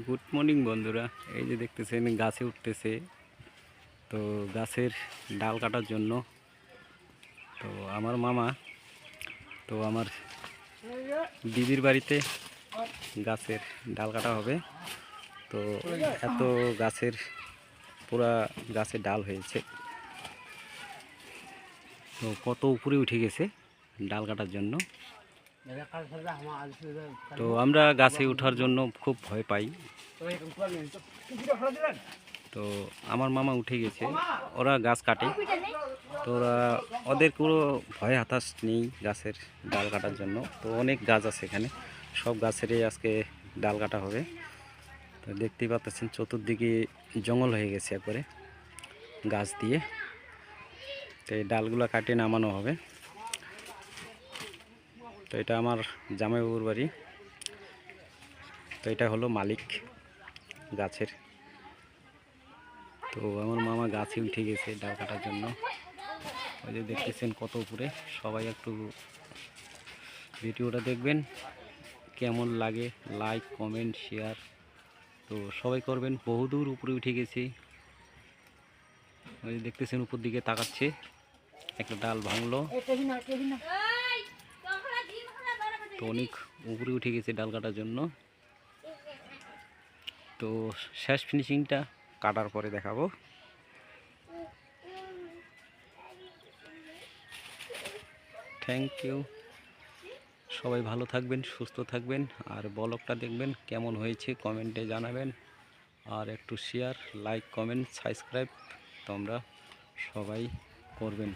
Good morning বন্ধুরা। এই যে দেখতেছেন গাছে উঠতেছে, তো গাছের ডাল কাটার জন্য তো আমার মামা তো আমার দিদির বাড়িতে গাছের ডাল কাটা হবে। তো এত গাছের পুরা গাছের ডাল হয়েছে, তো কত উপরে উঠে গেছে ডাল কাটার জন্য। তো আমরা গাছে ওঠার জন্য খুব ভয় পাই। তো আমার মামা উঠে গেছে, ওরা গাছ কাটে, তো ওদের কোনো ভয় হতাশ নেই গাছের ডাল কাটার জন্য। তো অনেক গাছ আছে এখানে, সব গাছেরই আজকে ডাল কাটা হবে। তো দেখতেই পাচ্ছেন চতুর্দিকে জঙ্গল হয়ে গেছে একবারে গাছ দিয়ে। তো এই ডালগুলো কাটিয়ে নামানো হবে। তো এটা আমার জামাইবাবুর বাড়ি। তো এটা হলো মালিক গাছের। তো আমার মামা গাছে উঠে গেছে ডাল কাটার জন্য। ওই যে দেখতেছেন কত উপরে। সবাই একটু ভিডিওটা দেখবেন, কেমন লাগে লাইক কমেন্ট শেয়ার তো সবাই করবেন। বহুদূর উপরে উঠে গেছি। ওই যে দেখতেছেন উপর দিকে তাকাচ্ছে, একটা ডাল ভাঙলো। তো অনেক উপরে উঠে গেছে ডাল কাটার জন্য। তো শেষ ফিনিশিংটা কাটার পরে দেখাবো। Thank you. সবাই ভালো থাকবেন, সুস্থ থাকবেন, আর ব্লগটা দেখবেন কেমন হয়েছে কমেন্টে জানাবেন। আর একটু শেয়ার লাইক কমেন্ট সাবস্ক্রাইব তোমরা সবাই করবেন।